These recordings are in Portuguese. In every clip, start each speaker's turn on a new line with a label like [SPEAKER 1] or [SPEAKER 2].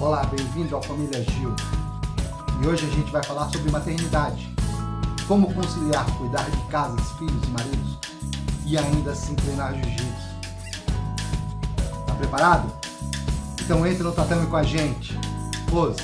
[SPEAKER 1] Olá, bem-vindo à Família Gil. E hoje a gente vai falar sobre maternidade. Como conciliar cuidar de casas, filhos e maridos e ainda assim treinar jiu-jitsu. Tá preparado? Então entre no tatame com a gente. Pose.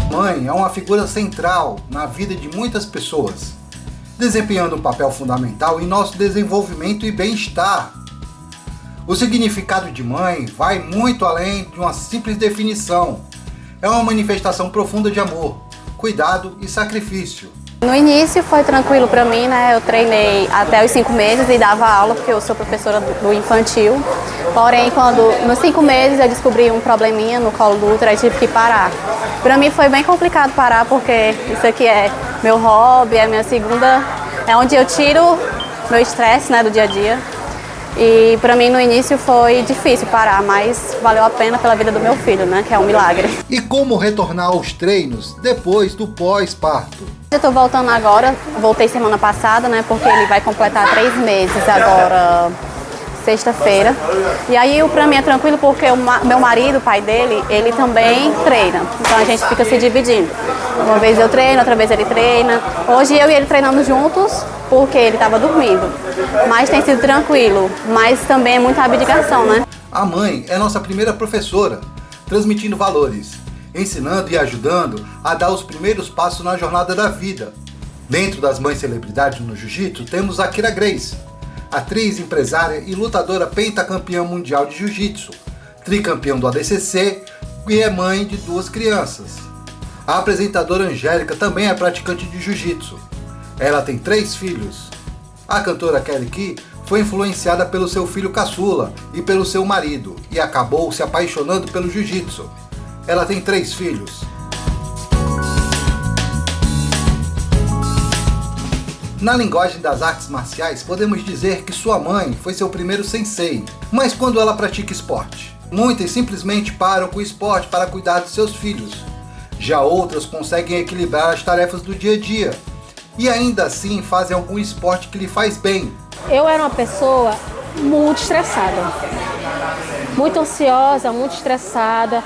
[SPEAKER 1] A mãe é uma figura central na vida de muitas pessoas, desempenhando um papel fundamental em nosso desenvolvimento e bem-estar. O significado de mãe vai muito além de uma simples definição. É uma manifestação profunda de amor, cuidado e sacrifício.
[SPEAKER 2] No início foi tranquilo para mim, né? Eu treinei até os 5 meses e dava aula porque eu sou professora do infantil. Porém, nos 5 meses eu descobri um probleminha no colo do útero e tive que parar. Para mim foi bem complicado parar porque isso aqui é meu hobby, é minha segunda, é onde eu tiro meu estresse, né, do dia a dia. E para mim no início foi difícil parar, mas valeu a pena pela vida do meu filho, né, que é um milagre.
[SPEAKER 1] E como retornar aos treinos depois do pós-parto?
[SPEAKER 2] Eu tô voltando agora, voltei semana passada, né, porque ele vai completar 3 meses agora, sexta-feira. E aí pra mim é tranquilo porque o meu marido, o pai dele, ele também treina. Então a gente fica se dividindo. Uma vez eu treino, outra vez ele treina. Hoje eu e ele treinamos juntos porque ele estava dormindo. Mas tem sido tranquilo, mas também é muita abdicação, né?
[SPEAKER 1] A mãe é nossa primeira professora, transmitindo valores, ensinando e ajudando a dar os primeiros passos na jornada da vida. Dentro das mães celebridades no jiu-jitsu temos a Kyra Gracie, atriz, empresária e lutadora pentacampeã mundial de jiu-jitsu, tricampeã do ADCC e é mãe de 2 crianças. A apresentadora Angélica também é praticante de jiu-jitsu. Ela tem 3 filhos. A cantora Kelly Key foi influenciada pelo seu filho caçula e pelo seu marido e acabou se apaixonando pelo jiu-jitsu. Ela tem 3 filhos. Na linguagem das artes marciais, podemos dizer que sua mãe foi seu primeiro sensei. Mas quando ela pratica esporte? Muitas simplesmente param com o esporte para cuidar de seus filhos. Já outras conseguem equilibrar as tarefas do dia a dia. E ainda assim fazem algum esporte que lhe faz bem.
[SPEAKER 3] Eu era uma pessoa muito estressada. Muito ansiosa, muito estressada,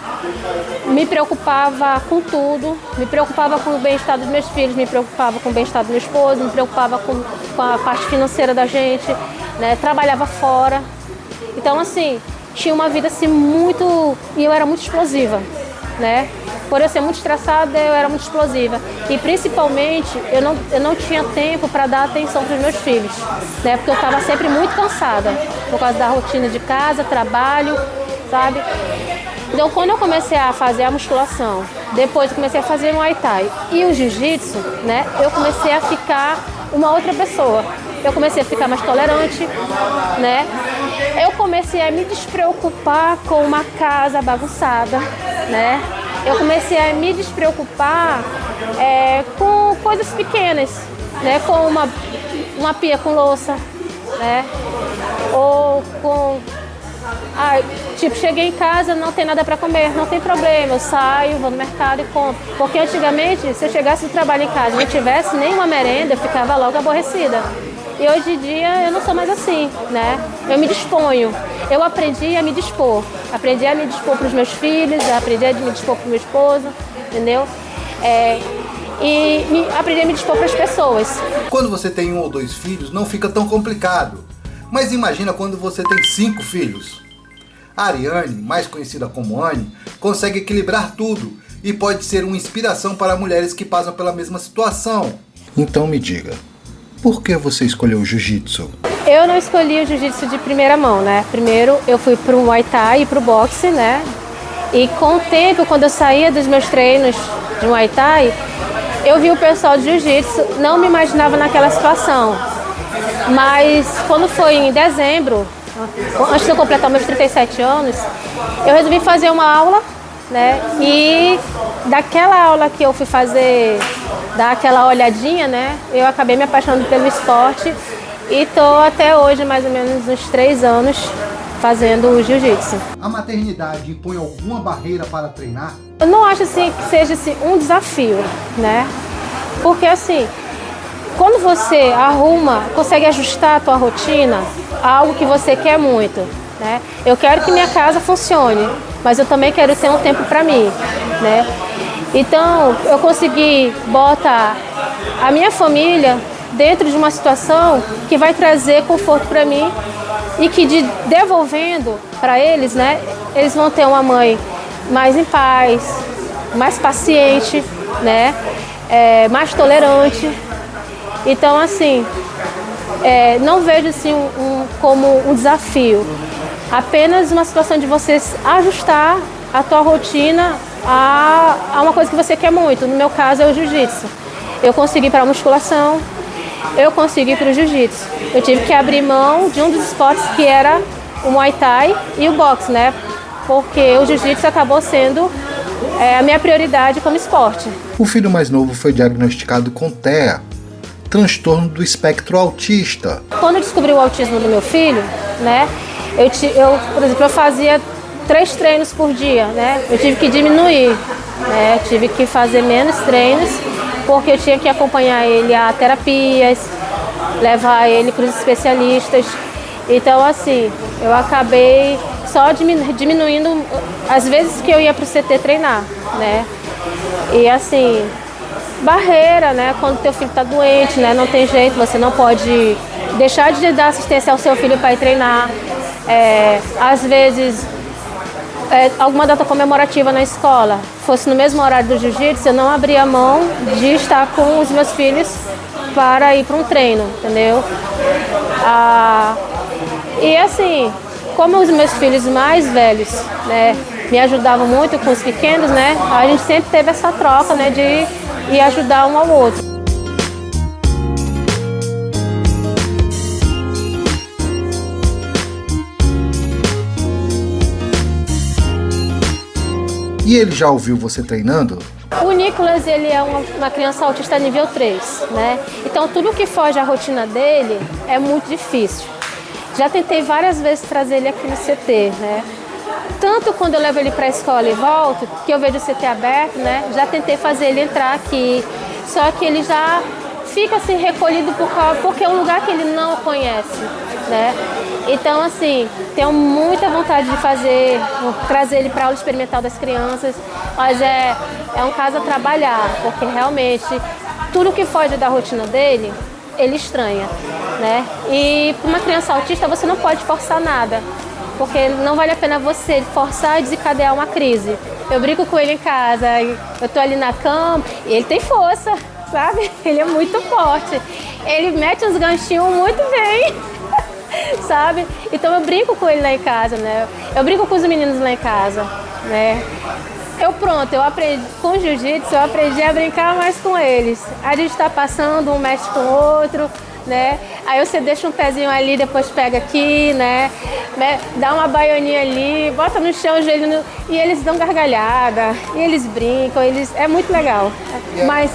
[SPEAKER 3] me preocupava com tudo, me preocupava com o bem-estar dos meus filhos, me preocupava com o bem-estar do meu esposo, me preocupava com a parte financeira da gente, né? Trabalhava fora. Então, assim, tinha uma vida assim muito... E eu era muito explosiva, né? Por eu ser muito estressada, eu era muito explosiva. E principalmente, eu não tinha tempo para dar atenção para os meus filhos, né? Porque eu estava sempre muito cansada, por causa da rotina de casa, trabalho, sabe? Então, quando eu comecei a fazer a musculação, depois eu comecei a fazer Muay Thai e o Jiu-Jitsu, né? Eu comecei a ficar uma outra pessoa. Eu comecei a ficar mais tolerante, né? Eu comecei a me despreocupar com uma casa bagunçada, né? Eu comecei a me despreocupar com coisas pequenas, né? Com uma pia com louça, né? Ou com... tipo, cheguei em casa, não tem nada para comer, não tem problema, eu saio, vou no mercado e compro. Porque antigamente, se eu chegasse do trabalho em casa e não tivesse nenhuma merenda, eu ficava logo aborrecida. E hoje em dia eu não sou mais assim, né? Eu me disponho. Eu aprendi a me dispor. Aprendi a me dispor para os meus filhos, aprendi a me dispor para o meu esposo, entendeu? Aprendi a me dispor para as pessoas.
[SPEAKER 1] Quando você tem 1 ou 2 filhos, não fica tão complicado. Mas imagina quando você tem 5 filhos. A Ariane, mais conhecida como Anne, consegue equilibrar tudo e pode ser uma inspiração para mulheres que passam pela mesma situação. Então me diga, por que você escolheu o jiu-jitsu?
[SPEAKER 3] Eu não escolhi o jiu-jitsu de primeira mão, né? Primeiro eu fui pro Muay Thai e pro boxe, né? E com o tempo, quando eu saía dos meus treinos de Muay Thai, eu vi o pessoal de jiu-jitsu, não me imaginava naquela situação. Mas quando foi em dezembro, antes de eu completar meus 37 anos, eu resolvi fazer uma aula, né? E daquela aula que eu fui fazer, dar aquela olhadinha, né? Eu acabei me apaixonando pelo esporte e tô até hoje mais ou menos uns 3 anos fazendo o jiu-jitsu.
[SPEAKER 1] A maternidade impõe alguma barreira para treinar?
[SPEAKER 3] Eu não acho assim que seja assim, um desafio, né? Porque assim, quando você consegue ajustar a tua rotina a algo que você quer muito, né? Eu quero que minha casa funcione, mas eu também quero ter um tempo para mim, né? Então, eu consegui botar a minha família dentro de uma situação que vai trazer conforto para mim e que devolvendo para eles, né? Eles vão ter uma mãe mais em paz, mais paciente, né? Mais tolerante. Então, assim, não vejo assim como um desafio. Apenas uma situação de você ajustar a tua rotina a uma coisa que você quer muito. No meu caso, é o jiu-jitsu. Eu consegui ir para a musculação, eu consegui ir para o jiu-jitsu. Eu tive que abrir mão de um dos esportes que era o Muay Thai e o boxe, né? Porque o jiu-jitsu acabou sendo a minha prioridade como esporte.
[SPEAKER 1] O filho mais novo foi diagnosticado com TEA, transtorno do espectro autista.
[SPEAKER 3] Quando eu descobri o autismo do meu filho, né? Por exemplo, eu fazia 3 treinos por dia, né? Eu tive que diminuir, né? Tive que fazer menos treinos, porque eu tinha que acompanhar ele a terapias, levar ele para os especialistas. Então, assim, eu acabei só diminuindo as vezes que eu ia para o CT treinar, né? E, assim, barreira, né? Quando teu filho está doente, né? Não tem jeito, você não pode deixar de dar assistência ao seu filho para ir treinar. Às vezes, alguma data comemorativa na escola, fosse no mesmo horário do jiu-jitsu, eu não abria mão de estar com os meus filhos para ir para um treino, entendeu? E assim, como os meus filhos mais velhos, né, me ajudavam muito com os pequenos, né, a gente sempre teve essa troca, né, de ir ajudar um ao outro.
[SPEAKER 1] E ele já ouviu você treinando?
[SPEAKER 3] O Nicolas, ele é uma criança autista nível 3, né? Então tudo que foge à rotina dele é muito difícil. Já tentei várias vezes trazer ele aqui no CT, né? Tanto quando eu levo ele para a escola e volto, que eu vejo o CT aberto, né? Já tentei fazer ele entrar aqui, só que ele já fica assim recolhido porque é um lugar que ele não conhece, né? Então, assim, tenho muita vontade de trazer ele para a aula experimental das crianças, mas é um caso a trabalhar, porque realmente tudo que foge da rotina dele, ele estranha, né? E para uma criança autista você não pode forçar nada, porque não vale a pena você forçar e desencadear uma crise. Eu brinco com ele em casa, eu tô ali na cama e ele tem força, sabe? Ele é muito forte, ele mete uns ganchinhos muito bem. Sabe? Então eu brinco com ele lá em casa, né? Eu brinco com os meninos lá em casa, né? Eu aprendi com o jiu-jitsu, eu aprendi a brincar mais com eles. A gente tá passando, um mexe com o outro, né? Aí você deixa um pezinho ali, depois pega aqui, né? Dá uma baioninha ali, bota no chão o joelho e eles dão gargalhada, e eles brincam, é muito legal. Mas,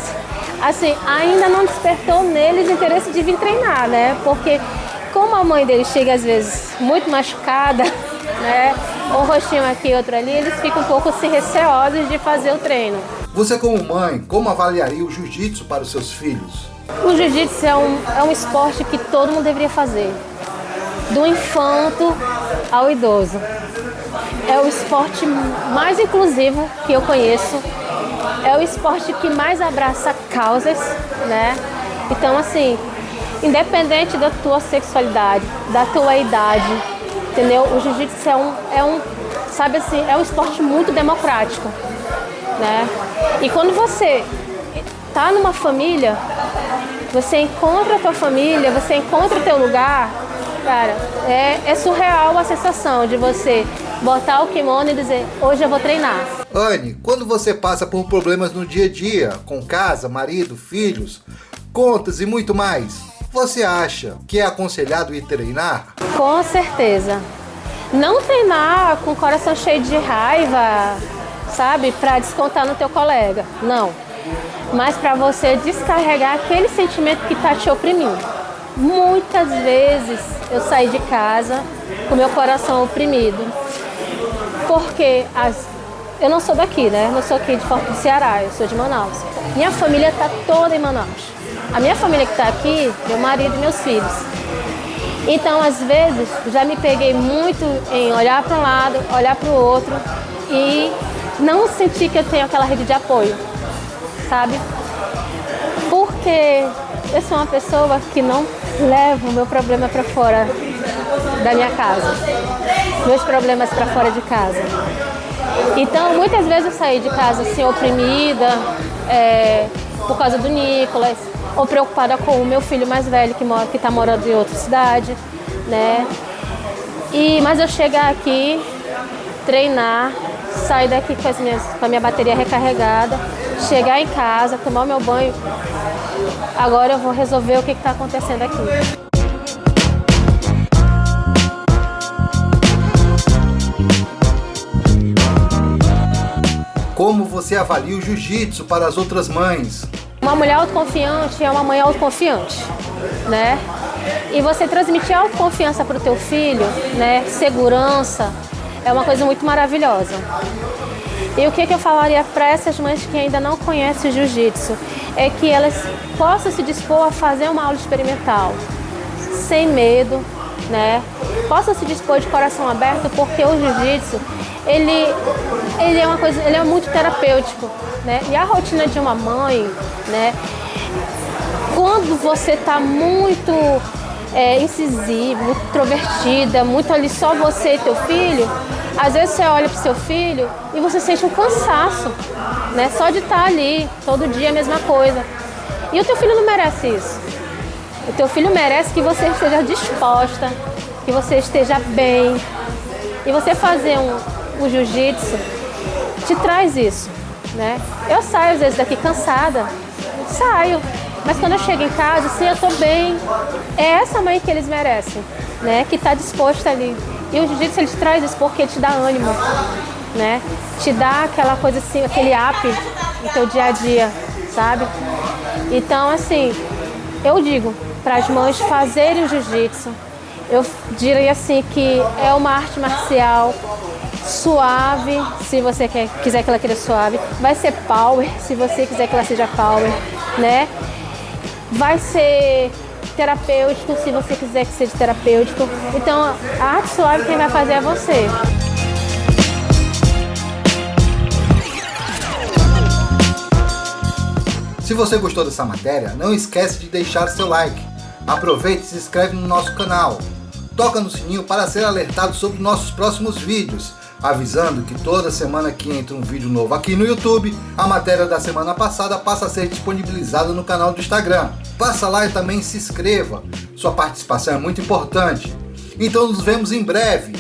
[SPEAKER 3] assim, ainda não despertou neles interesse de vir treinar, né? Porque como a mãe dele chega às vezes muito machucada, né, um rostinho aqui e outro ali, eles ficam um pouco assim, receosos de fazer o treino.
[SPEAKER 1] Você como mãe, como avaliaria o jiu-jitsu para os seus filhos?
[SPEAKER 3] O jiu-jitsu é um esporte que todo mundo deveria fazer, do infanto ao idoso. É o esporte mais inclusivo que eu conheço, é o esporte que mais abraça causas, né? Então, assim, independente da tua sexualidade, da tua idade, entendeu? O jiu-jitsu sabe assim, é um esporte muito democrático, né? E quando você tá numa família, você encontra a tua família, você encontra o teu lugar, cara, é surreal a sensação de você botar o kimono e dizer, hoje eu vou treinar.
[SPEAKER 1] Anne, quando você passa por problemas no dia a dia, com casa, marido, filhos, contas e muito mais, você acha que é aconselhado ir treinar?
[SPEAKER 3] Com certeza. Não treinar com o coração cheio de raiva, sabe? Para descontar no teu colega. Não. Mas para você descarregar aquele sentimento que está te oprimindo. Muitas vezes eu saí de casa com meu coração oprimido. Porque eu não sou daqui, né? Eu não sou aqui de Forte do Ceará, eu sou de Manaus. Minha família está toda em Manaus. A minha família que está aqui, meu marido e meus filhos. Então, às vezes, já me peguei muito em olhar para um lado, olhar para o outro e não sentir que eu tenho aquela rede de apoio, sabe? Porque eu sou uma pessoa que não levo o meu problema para fora da minha casa, meus problemas para fora de casa. Então, muitas vezes eu saí de casa assim, oprimida, por causa do Nicolas, ou preocupada com o meu filho mais velho que está morando em outra cidade, né? Mas eu chegar aqui, treinar, sair daqui com a minha bateria recarregada, chegar em casa, tomar o meu banho, agora eu vou resolver o que está acontecendo aqui.
[SPEAKER 1] Como você avalia o jiu-jitsu para as outras mães?
[SPEAKER 3] Uma mulher autoconfiante é uma mãe autoconfiante, né? E você transmitir autoconfiança para o teu filho, né? Segurança, é uma coisa muito maravilhosa. E o que eu falaria para essas mães que ainda não conhecem o jiu-jitsu? É que elas possam se dispor a fazer uma aula experimental, sem medo, né? Possam se dispor de coração aberto, porque o jiu-jitsu, ele é muito terapêutico, né? E a rotina de uma mãe, né? Quando você está muito incisiva, muito introvertida, muito ali só você e teu filho, às vezes você olha para o seu filho e você sente um cansaço, né? Só de estar ali, todo dia a mesma coisa. E o teu filho não merece isso. O teu filho merece que você esteja disposta, que você esteja bem. E você fazer o jiu-jitsu te traz isso, né? Eu saio às vezes daqui cansada, saio, mas quando eu chego em casa, assim, eu tô bem. É essa mãe que eles merecem, né? Que tá disposta ali. E o jiu-jitsu, ele te traz isso porque te dá ânimo, né? Te dá aquela coisa assim, aquele up no teu dia a dia, sabe? Então, assim, eu digo para as mães fazerem o jiu-jitsu. Eu diria assim que é uma arte marcial suave, se você quiser que ela queira suave. Vai ser power, se você quiser que ela seja power, né? Vai ser terapêutico, se você quiser que seja terapêutico. Então, a arte suave quem vai fazer é você.
[SPEAKER 1] Se você gostou dessa matéria, não esquece de deixar seu like. Aproveite e se inscreve no nosso canal. Toca no sininho para ser alertado sobre nossos próximos vídeos, avisando que toda semana que entra um vídeo novo aqui no YouTube, a matéria da semana passada passa a ser disponibilizada no canal do Instagram. Passa lá e também se inscreva. Sua participação é muito importante. Então nos vemos em breve.